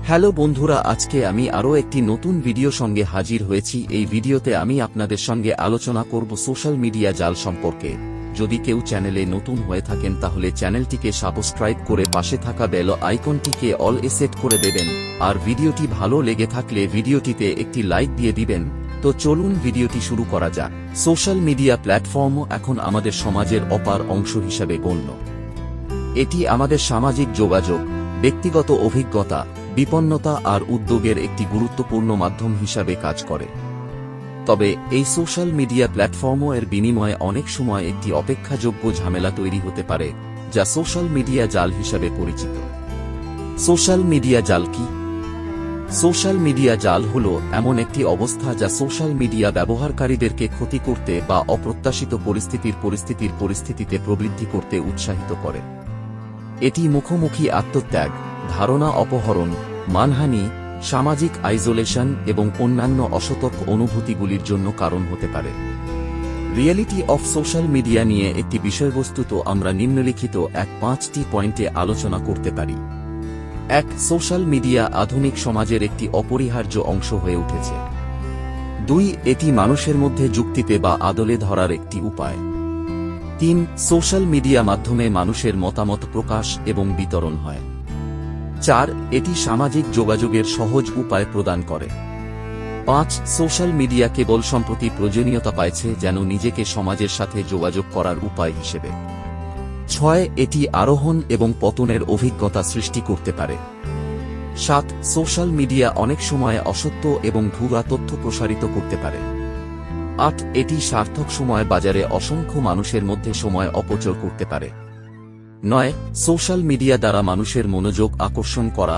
Hello বন্ধুরা, আজকে আমি আরও একটি নতুন ভিডিও সঙ্গে হাজির হয়েছি। এই ভিডিওতে আমি আপনাদের সঙ্গে আলোচনা করব সোশ্যাল মিডিয়া জাল সম্পর্কে। যদি কেউ চ্যানেলে নতুন হয়ে থাকেন তাহলে চ্যানেলটিকে সাবস্ক্রাইব করে পাশে থাকা বেল আইকনটিকে অল এ সেট করে দেবেন, আর ভিডিওটি ভালো লেগে থাকলে ভিডিওটিতে একটি লাইক দিয়ে দিবেন। তো চলুন ভিডিওটি শুরু করা যাক। সোশ্যাল মিডিয়া প্ল্যাটফর্মও এখন আমাদের সমাজের অপার অংশ হিসাবে গণ্য। এটি আমাদের সামাজিক যোগাযোগ, ব্যক্তিগত অভিজ্ঞতা, বিপন্নতা আর উদ্যোগের একটি গুরুত্বপূর্ণ মাধ্যম হিসাবে কাজ করে। তবে এই সোশ্যাল মিডিয়া প্ল্যাটফর্মও এর বিনিময়ে অনেক সময় একটি অপেক্ষাযোগ্য ঝামেলা তৈরি হতে পারে, যা সোশ্যাল মিডিয়া জাল হিসাবে পরিচিত। সোশ্যাল মিডিয়া জাল কি? সোশ্যাল মিডিয়া জাল হল এমন একটি অবস্থা যা সোশ্যাল মিডিয়া ব্যবহারকারীদেরকে ক্ষতি করতে বা অপ্রত্যাশিত পরিস্থিতিতে প্রবৃদ্ধি করতে উৎসাহিত করে। এটি মুখোমুখি আত্মত্যাগ, ধারণা অপহরণ, মানহানি, সামাজিক আইসোলেশন এবং অন্যান্য অসতর্ক অনুভূতিগুলির জন্য কারণ হতে পারে। রিয়েলিটি অফ সোশ্যাল মিডিয়া নিয়ে একটি বিষয়বস্তুত আমরা নিম্নলিখিত 5টি পয়েন্টে আলোচনা করতে পারি। 1. সোশ্যাল মিডিয়া আধুনিক সমাজের একটি অপরিহার্য অংশ হয়ে উঠেছে। 2. এটি মানুষের মধ্যে যুক্তিতে বা আদলে ধরার একটি উপায়। 3. সোশ্যাল মিডিয়া মাধ্যমে মানুষের মতামত প্রকাশ এবং বিতরণ হয়। 4. এটি সামাজিক যোগাযোগের সহজ উপায় প্রদান করে। 5. সোশ্যাল মিডিয়া কেবল সম্প্রতি প্রয়োজনীয়তা পাইছে যেন নিজেকে সমাজের সাথে যোগাযোগ করার উপায় হিসেবে। 6. এটি আরোহণ এবং পতনের অভিজ্ঞতা সৃষ্টি করতে পারে। 7. সোশ্যাল মিডিয়া অনেক সময় অসত্য এবং ভুয়া তথ্য প্রসারিত করতে পারে। 8. এটি সার্থক সময় বাজারে অসংখ্য মানুষের মধ্যে সময় অপচয় করতে পারে। 9. সোশ্যাল মিডিয়া দ্বারা মানুষের মনোযোগ আকর্ষণ করা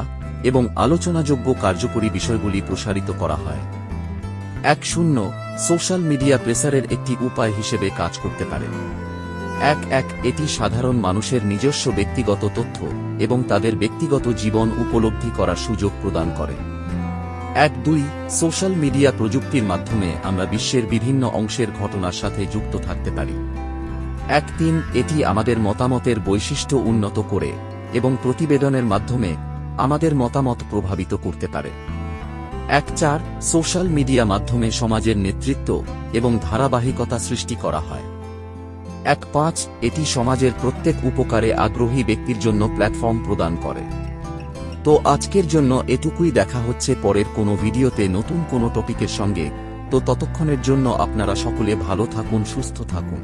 এবং আলোচনাযোগ্য কার্যকরী বিষয়গুলি প্রসারিত করা হয়। 10. সোশ্যাল মিডিয়া প্রেসারের একটি উপায় হিসেবে কাজ করতে পারে। 1. এটি সাধারণ মানুষের নিজস্ব ব্যক্তিগত তথ্য এবং তাদের ব্যক্তিগত জীবন উপলব্ধি করার সুযোগ প্রদান করে। 2. সোশ্যাল মিডিয়া প্রযুক্তির মাধ্যমে আমরা বিশ্বের বিভিন্ন অংশের ঘটনার সাথে যুক্ত থাকতে পারি। 3. এটি আমাদের মতামতের বৈশিষ্ট্য উন্নত করে এবং প্রতিবেদনের মাধ্যমে আমাদের মতামত প্রভাবিত করতে পারে। 4. সোশ্যাল মিডিয়া মাধ্যমে সমাজের নেতৃত্ব এবং ধারাবাহিকতা সৃষ্টি করা হয়। 5. এটি সমাজের প্রত্যেক উপকারে আগ্রহী ব্যক্তির জন্য প্ল্যাটফর্ম প্রদান করে। তো আজকের জন্য এটুকুই, দেখা হচ্ছে পরের কোনো ভিডিওতে নতুন কোনো টপিকের সঙ্গে। তো ততক্ষণের জন্য আপনারা সকলে ভালো থাকুন, সুস্থ থাকুন।